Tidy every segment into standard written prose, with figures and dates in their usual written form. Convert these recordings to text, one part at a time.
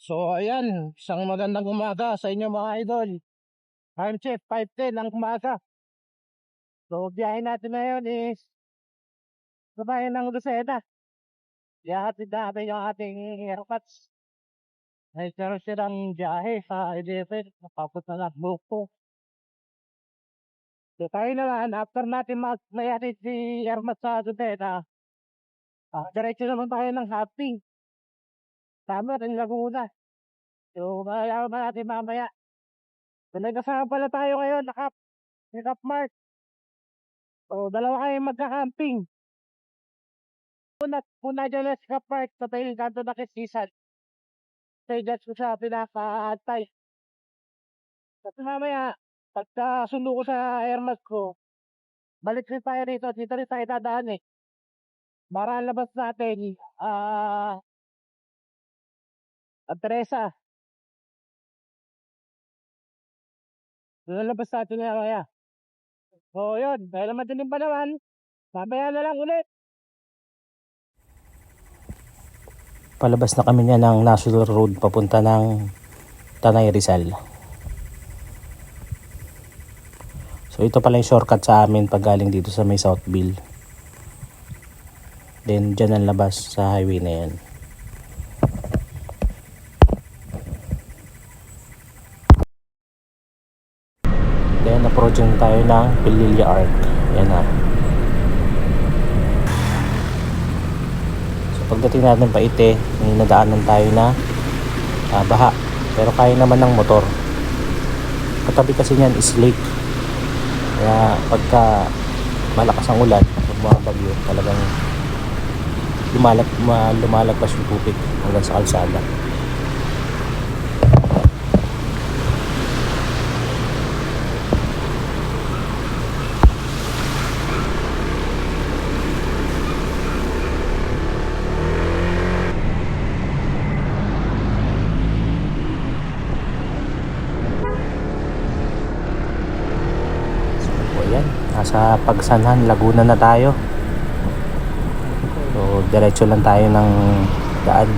So ayan, isang magandang umaga sa inyo mga idol. I'm Chef 510 ng umaga. So biyahe natin ngayon is sa bayan ng Lucena. Ihahatid natin yung ating airpods. Ay meron silang biyahe sa Eleven, papunta ng Bukto. So tayo naman, after natin mayatid si Airmat sa Lucena, diretso naman tayo ng Happy. Tama rin Laguna. So malaman natin mamaya. So nagkasama pala tayo ngayon, ni Cap Mark. So dalawa kayo magka-camping. Muna dyan sa Cap Mark sa tayo kanto na Kisisan. Stay dyan ko siya pinaka-antay. Kasi mamaya, pagka sundo ko sa airmat ko, balik rin tayo rito. Dito rin tayo dadaan eh. Para ang labas natin, Teresa. Lalabas natin na kaya. So yun, dahil madilim pa naman, mamaya na lang ulit. Palabas na kami niya ng National Road papunta ng Tanay Rizal. So ito pala yung shortcut sa amin pag galing dito sa may Southville. Then dyan ang labas sa highway na yan. Then approaching tayo ng Pililla Arc. Yan na. So pagdating natin pa Ite, may nadaanan tayo na baha. Pero kaya naman ng motor. Katabi kasi niyan is lake. Kaya pagka malakas ang ulan, magbabagyo, talagang lumalagpas yung tubig hanggang sa kalsada. Nasa Pagsanhan, Laguna na tayo. So diretso lang tayo ng daan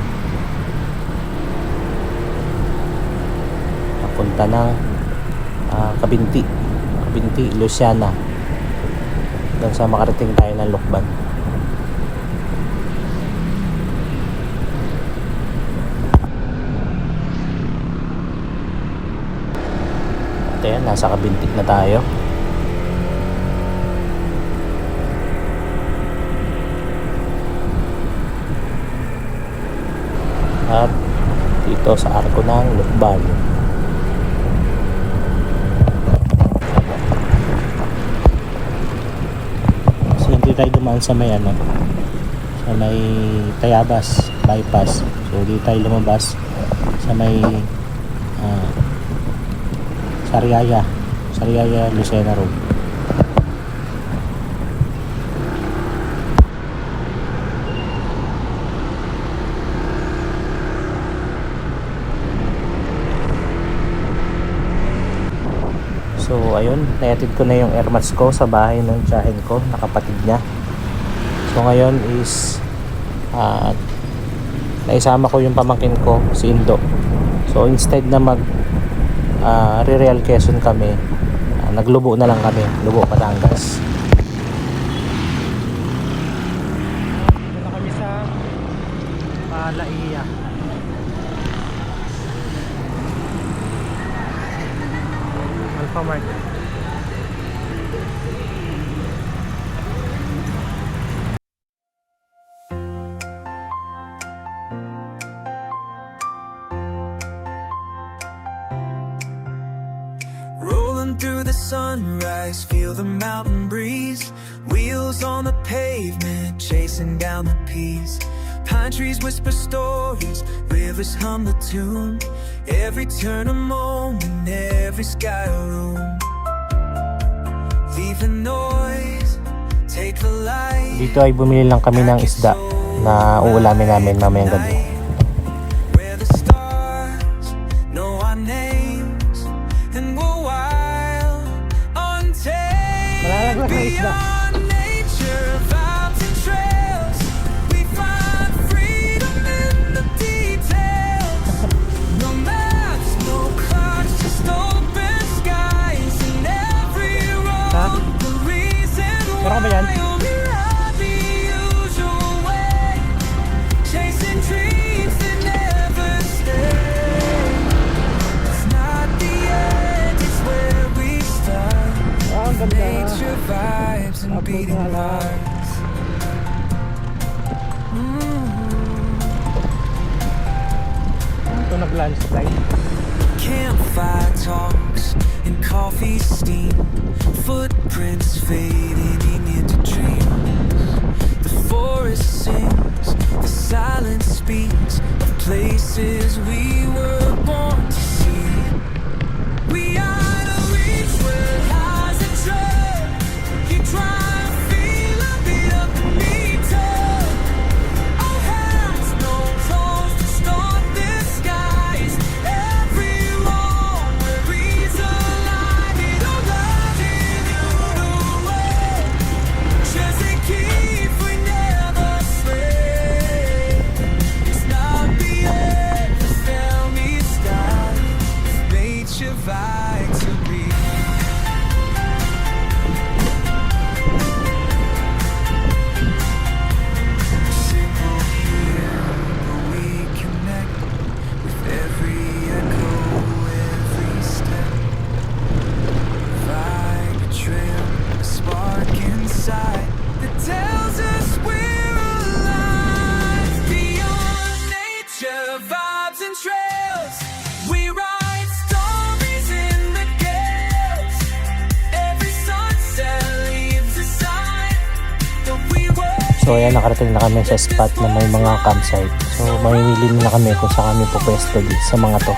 papunta ng Kabinti, Luciana, hanggang sa makarating tayo ng Lokban. At ayan, nasa Kabinti na tayo. At dito sa arko ng Lokban. So hindi tayo dumaan sa may sa may Tayabas bypass. So dito tayo lumabas sa may Sariaya Lucena Road. So ayun, naitid ko na yung airmats ko sa bahay ng tiyahin ko, nakapatid niya. So ngayon is naisama ko yung pamangkin ko, si Indo. So instead na Real Quezon kami, naglubo na lang kami, Lubo, Batangas. Dito na kami sa Laia. Alpha Market. Rolling through the sunrise, feel the mountain breeze. Wheels on the pavement, chasing down the peas. Pine trees whisper stories, rivers hum the tune. Every turn a moment, every sky a room. Leave the noise, take the light. Dito ay bumili lang kami ng isda na uulamin namin mamayang gabi. Where the stars know our names, and we're wild, untamed, beyond nature, vibes and trails. We find freedom in the details. nag-landslide. Campfire talks and coffee steam, footprints fading into dreams. The forest sings, the silence speaks of places we were born to see. We are the reach where lies a trail. You try to feel a bit of the meter. Our hands, no tools to stop this skies. Every wrong where reason lies. Don't love in your way. Just a keep we never stray. It's not the end, just tell me sky. Nature vibe to be. Simple here, but we connect with every echo, every step. Like a trail, a spark inside that tells us we're alive. Beyond nature, vibes and trails, we ride stories in the gales. Every sunset leaves a sign that we were. So ayan, nakarating na kami sa spot na may mga campsite. So mamimili na kami kung saan kami pupwesto sa mga to.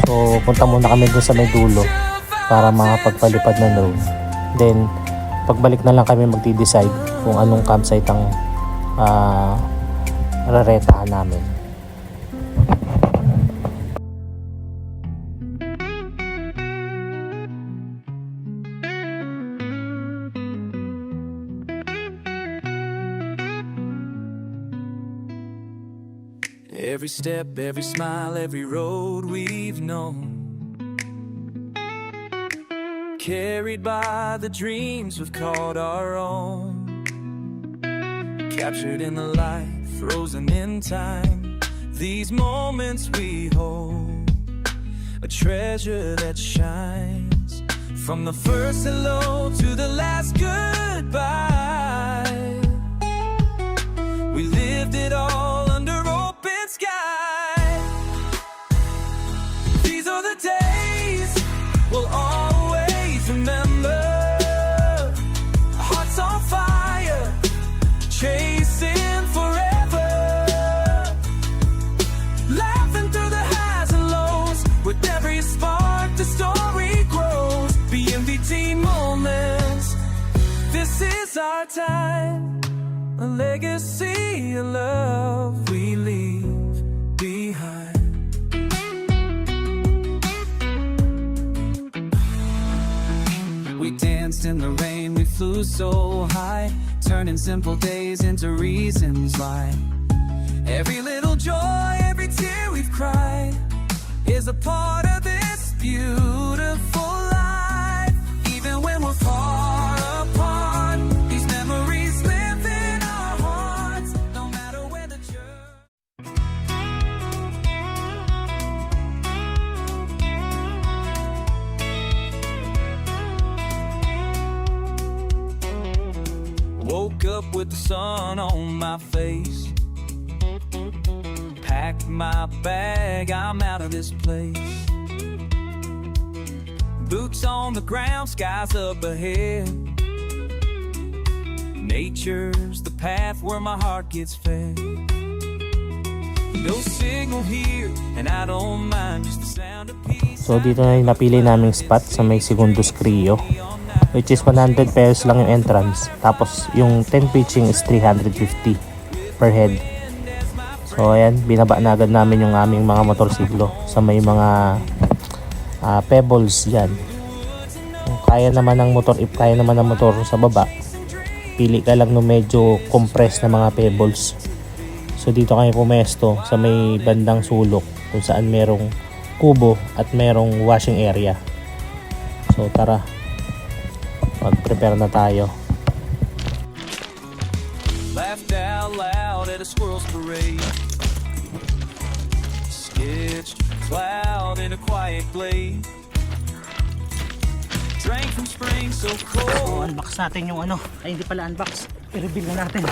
So punta muna kami dun sa may dulo para makapagpalipad ng drone. Then pagbalik na lang kami magdi-decide kung anong campsite ang raretahan namin. Every step, every smile, every road we've known, carried by the dreams we've called our own, captured in the light, frozen in time. These moments we hold, a treasure that shines, from the first hello to the last goodbye. We lived it all under open sky. These are the days we'll always remember. Hearts on fire, chasing forever, laughing through the highs and lows. With every spark the story grows. BMVT moments, this is our time. A legacy of love we leave behind. We danced in the rain, we flew so high, turning simple days into reasons why. Every little joy, every tear we've cried is a part of this beautiful life. Even when we're far apart, these memories live in our hearts, no matter where the journey. Woke up with the sun on my face, packed my bag, I'm out of this place. Boots on the ground, skies up ahead. Nature's the path where my heart gets fed. No signal here, and I don't mind just the sound of peace. So dito na yung napili naming spot sa may Segundos Crio, which is 100 pesos lang yung entrance. Tapos yung 10 pitching is 350 per head. So ayan, binaba na agad namin yung aming mga motorsiklo sa may mga pebbles yan. Kung kaya naman ng motor, if kaya naman ng motor sa baba, pili ka lang ng medyo compressed na mga pebbles. So dito kami pumesto sa may bandang sulok kung saan merong kubo at merong washing area. So tara, mag-prepare na tayo. Laughed out loud at a squirrel's parade, sketched a cloud in a quiet glade, drank from spring so cold. So unbox natin yung ano, ay hindi pala unbox, i-reveal na natin.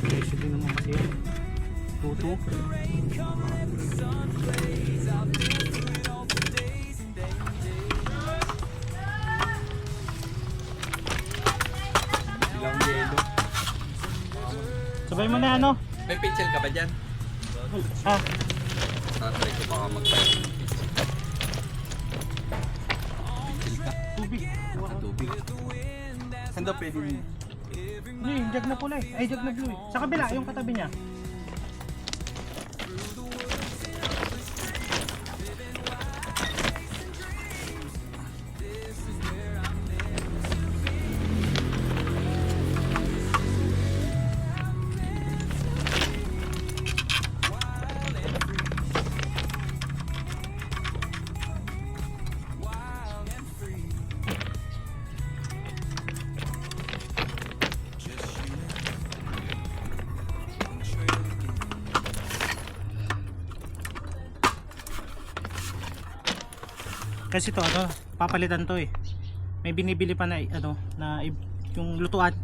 Presyo din naman kasi yan. Tuto. Ilang yelo. Sabay mo na ano? May pencil ka ba dyan? Ah, Tatry ko baka mag-fire ng pencil. Pencil ka? tubig. Sa tubig. Saan daw pwede mo? Hindi, yung jug na pula eh. Ay, jug na blue eh. Sa kabila, yung katabi niya. Kasi to ano, papalitan to eh. May binibili pa na ano, na yung lutuan.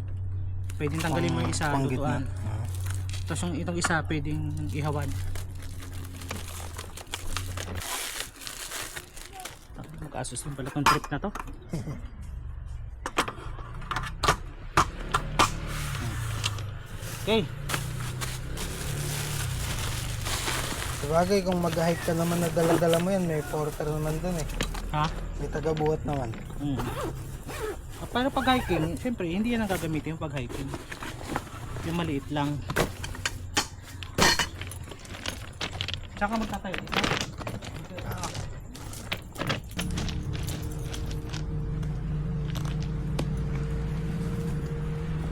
Pwedeng tanggalin mo yung isa, lutuan. Tapos yung itong isa pwedeng ihawan. Mag-asos din pala tong trip na to. Okay. Sabagay, kung mag-hike ka naman na dala-dala mo yan, may porter naman dun eh. Ha? May taga-buhat naman. Para pag hiking, syempre hindi yan ang gagamitin yung pag hiking. Yung maliit lang. Tsaka magtatayo dito.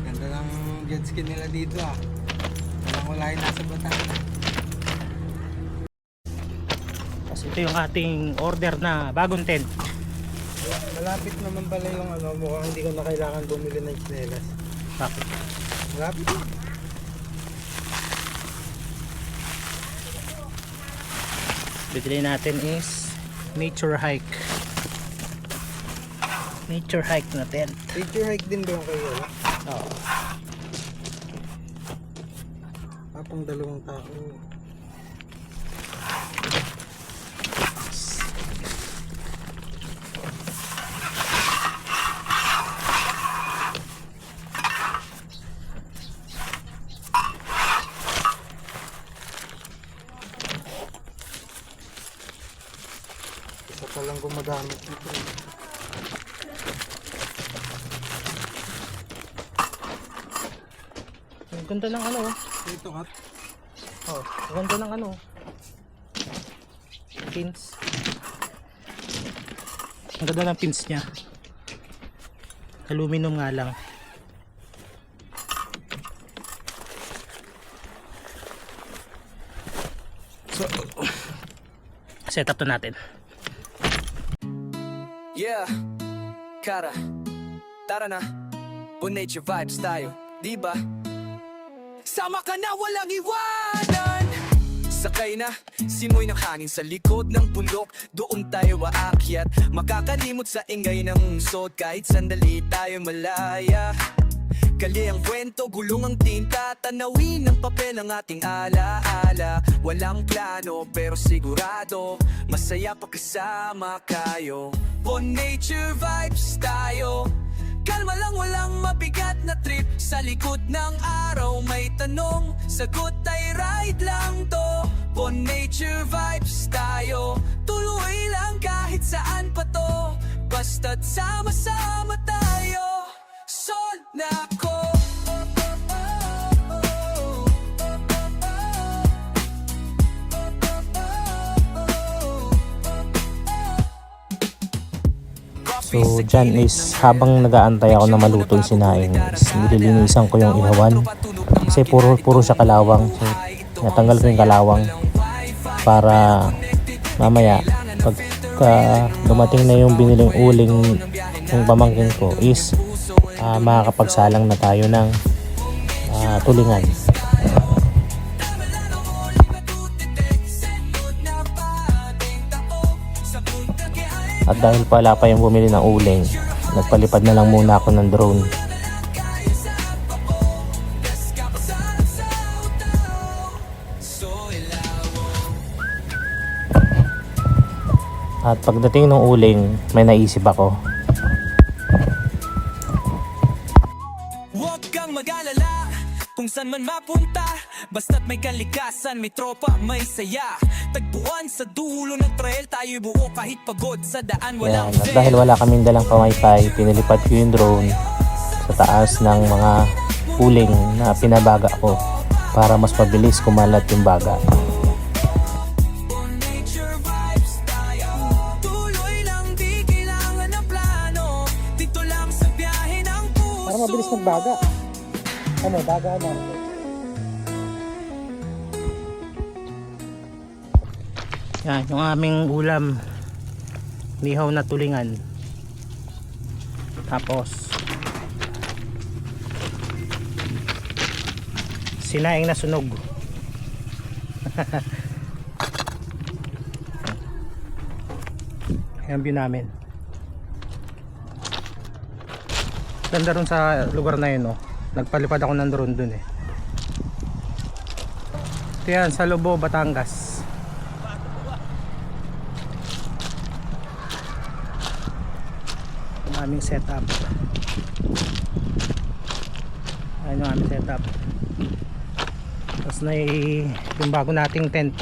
Ganda ng jet ski nila dito ah. Walang ulahin nasa Batangas. Kasi ito yung ating order na bagong tent. Malapit naman pala yung ano, mukhang hindi ko na kailangan bumili ng tsinelas. Bakit? Malapit. Bibili natin is nature hike. Nature hike na tent. Picture hike din ba yung kayo? Oo. Apang dalawang tao. Isa pa lang gumagamit nito. Ang ganda ng ano. Ito kat. Oh, ang ganda ng ano. Pins. Ang ganda ng pins niya. Aluminum nga lang. So, set up to natin. Yeah, Kara, tara na, Bon Nature vibes tayo, di ba? Sama ka na, walang iwanan. Sakay na, simoy ng hangin sa likod ng bundok. Doon tayo aakyat, makakalimot sa ingay ng sod. Kahit sandali tayo malaya. Kali ang kwento, gulong ang tinta. Tanawin ng papel ang ating alaala. Walang plano pero sigurado, masaya pagkasama kayo. Bon Nature vibes tayo. Kalma lang, walang mabigat na trip. Sa likod ng araw may tanong, sagot ay ride lang to. Bon Nature vibes tayo. Tuloy lang kahit saan pa to, basta't sama-sama tayo. Sol na ko. So dyan is habang nag-aantay ako na maluto yung sinaing is nililinisan ko yung ihawan kasi puro siya kalawang. So natanggal ko yung kalawang para mamaya pagka dumating na yung biniling uling yung pamangkin ko is makakapagsalang na tayo ng tulingan. At dahil pala pa yung bumili ng uling, nagpalipad na lang muna ako ng drone At pagdating ng uling, may naisip ako. Huwag kang mag-alala kung saan man mapunta, basta't may kalikasan, may tropa, may saya. Tagpuan sa dulo ng trail, tayo buo kahit pagod sa daan, walang Yan. At dahil wala kaming dalang pa-wifi, pinilipad ko yung drone sa taas ng mga uling na pinabaga ko para mas mabilis kumalat yung baga. nature vibes tayo. Tuloy lang, di kailangan ng plano. Dito lang sa biyahe ng puso. Para mabilis magbaga. Ano, baga ano? Yan, yung aming ulam. Nihaw na tulingan. Tapos sinaing na sunog. Ayan view namin. Ganda ron sa lugar na yun, no? Nagpalipad ako ng drone dun eh. Ito yan, sa Lobo, Batangas. Ang aming setup. Ayan yung aming setup. Tapos na yung bago nating tent,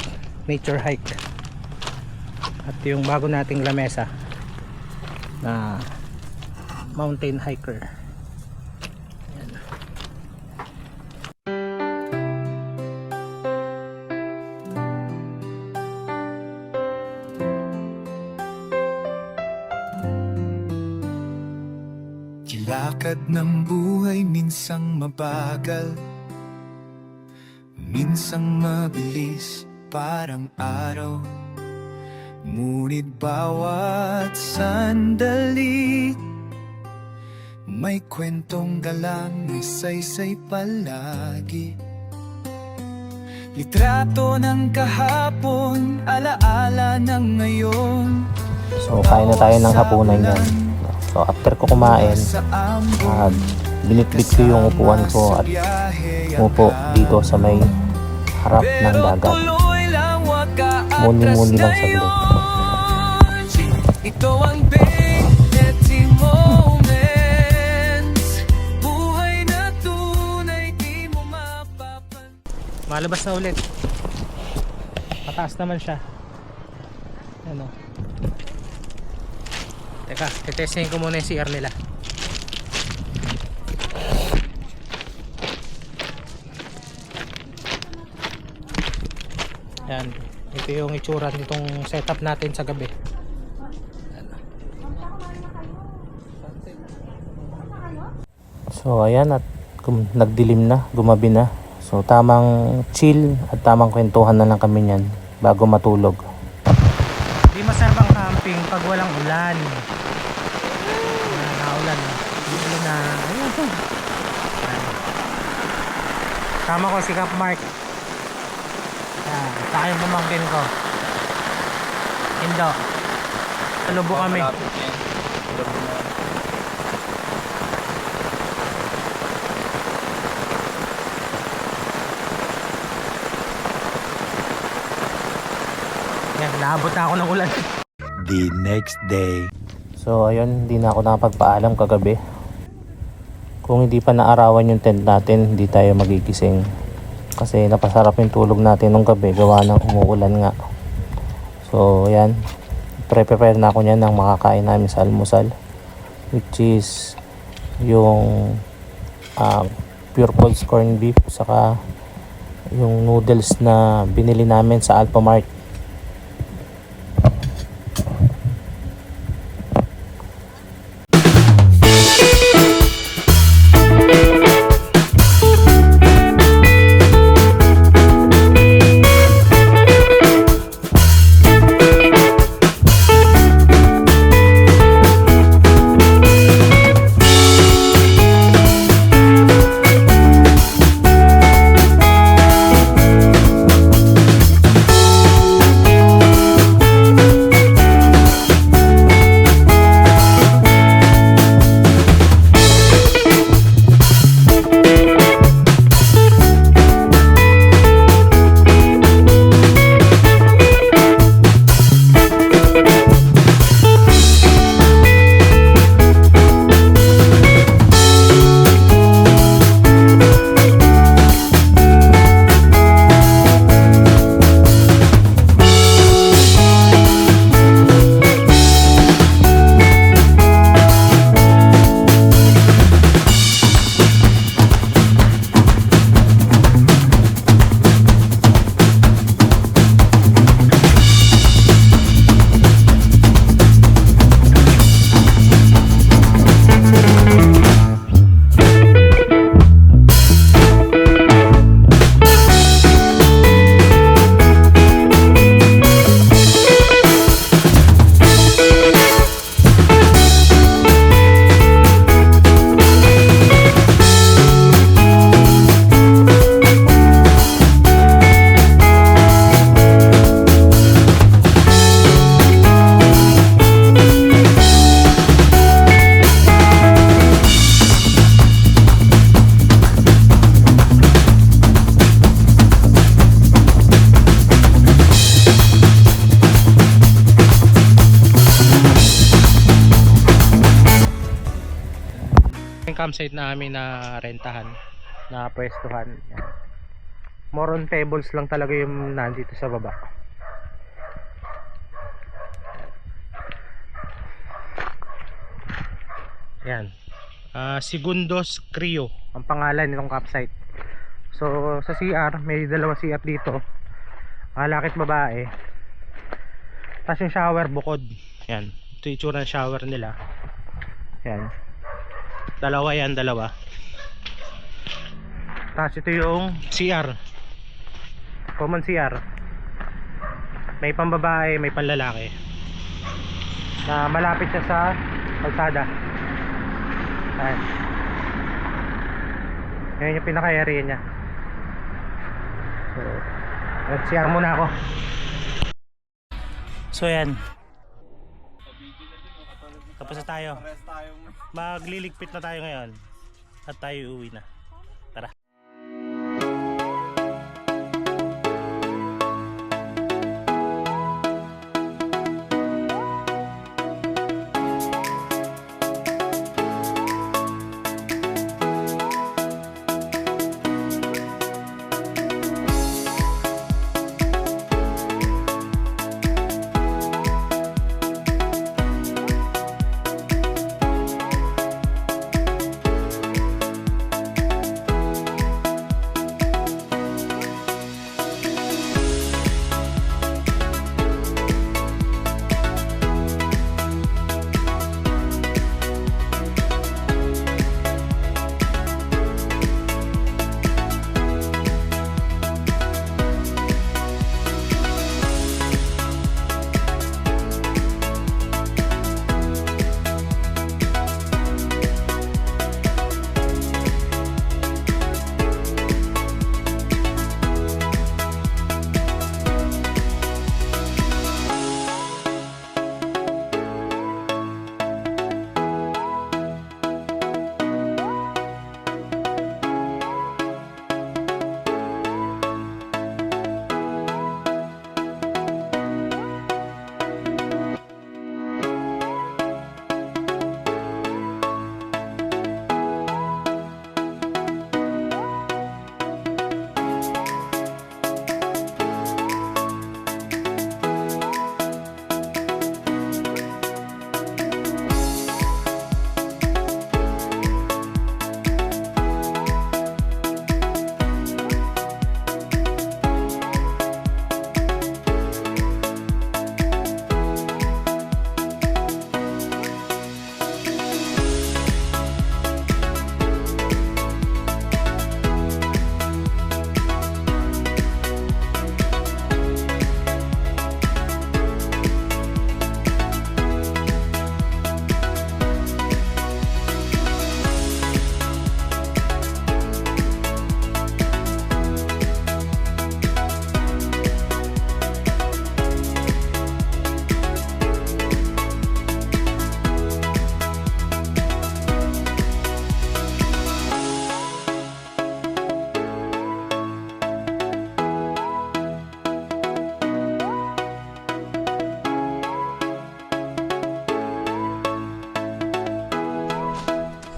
nature hike. At yung bago nating lamesa na mountain hiker. Ayan. Kilakad ng buhay minsang mabagal, minsang mabilis parang araw. Ngunit bawat sandali may kwentong galang ng saysay palagi. Litrato ng kahapon, alaala ng ngayon. So kain na tayo ng hapunan yan. So after ko kumain, binitbit ko yung upuan ko at umupo dito sa may harap ng dagat. Muni-muni lang saglit. Ito ang Betty moments, buhay na tunay di mo mapapan. Malabas na ulit. Pataas naman siya. Ano? Teka, titestingin ko muna yung CR nila. Yan. Ito yung itsura nitong setup natin sa gabi. So ayan, at nagdilim na, gumabi na. So tamang chill at tamang kwentuhan na lang kami niyan bago matulog. Di masarap ang camping pag walang ulan. Naulan. Ulan na. Ayun. Tama ko si Cap Mark. Yan. Saka yung pamangkin ko. Indo. Talubo kami. Yan, naabot na ako ng ulan. The next day. So ayun, hindi na ako nakapagpaalam kagabi. Kung hindi pa naarawan yung tent natin, hindi tayo magigising. Kasi napasarap yung tulog natin nung gabi, gawa ng umuulan nga. So ayan, prepare na ako niyan ng makakain namin sa almusal, which is yung pure Paul's corned beef, saka yung noodles na binili namin sa Alphamart. campsite namin na rentahan, na pwestuhan. Yan. More on pebbles lang talaga yung nandito sa baba. Yan. Segundos Crio ang pangalan nitong campsite. So sa CR, may dalawa CR dito. Malakit babae. Tapos yung shower bukod. Yan. Ito yung itsura ng shower nila. Yan. Dalawa yan, dalawa. Tapos ito yung CR. Common CR. May pambabae, may panlalaki. Na malapit siya sa kalsada. Ayan. Yan yung pinaka-area niya. So, CR muna ako. So yan. Tapos na tayo. Magliligpit na tayo ngayon. At tayo uuwi na. Tara.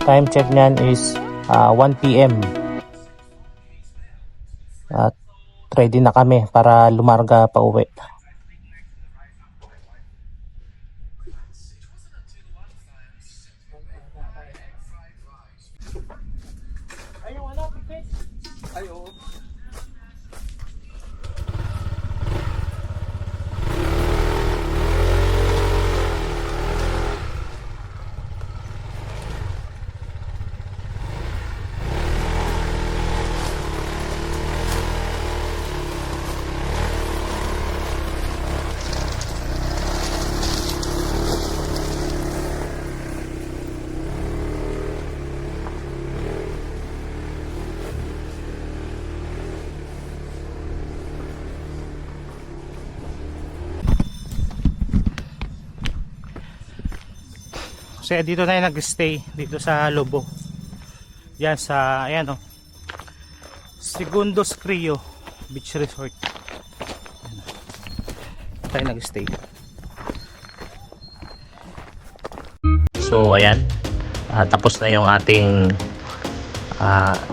Time check niyan is 1 PM. At ready na kami para lumarga pa uwi. Ay, oo. Kasi dito na nag-stay dito sa Lobo. Yan sa ayan oh. Segundos Crio Beach Resort. Ayan. Tayo nag-stay. So ayan, tapos na yung ating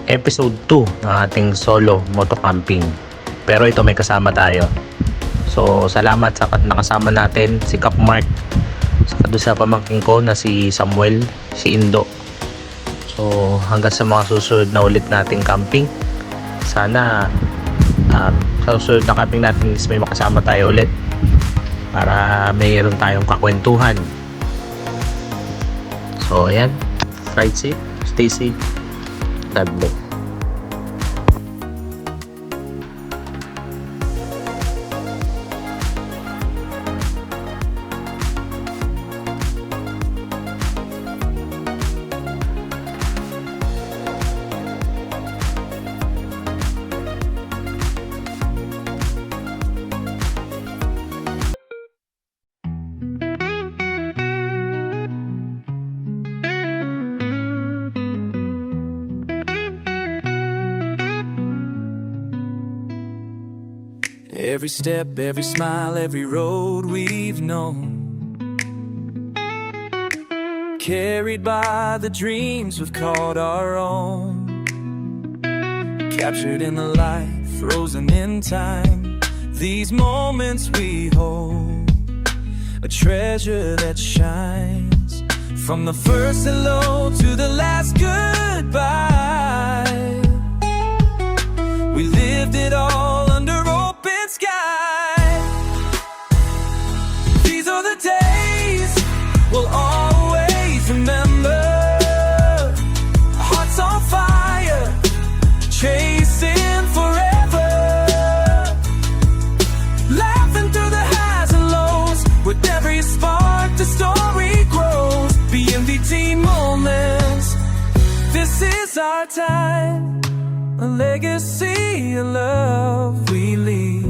episode 2 ng ating solo moto camping. Pero ito may kasama tayo. So salamat sa nakasama natin si Cap Mark, saka doon sa pamangkin ko na si Samuel, si Indo. So hanggang sa mga susunod na ulit nating camping, sana sa susunod na camping natin is may makasama tayo ulit para mayroon tayong kakwentuhan. So ayan, ride safe, stay safe, God bless. Every step, every smile, every road we've known, carried by the dreams we've called our own, captured in the light, frozen in time. These moments we hold, a treasure that shines, from the first hello to the last goodbye. We lived it all under open sky. These are the days we'll always remember. Hearts on fire, chasing forever, laughing through the highs and lows. With every spark the story grows. BMVT moments, this is our time, a legacy of love we leave.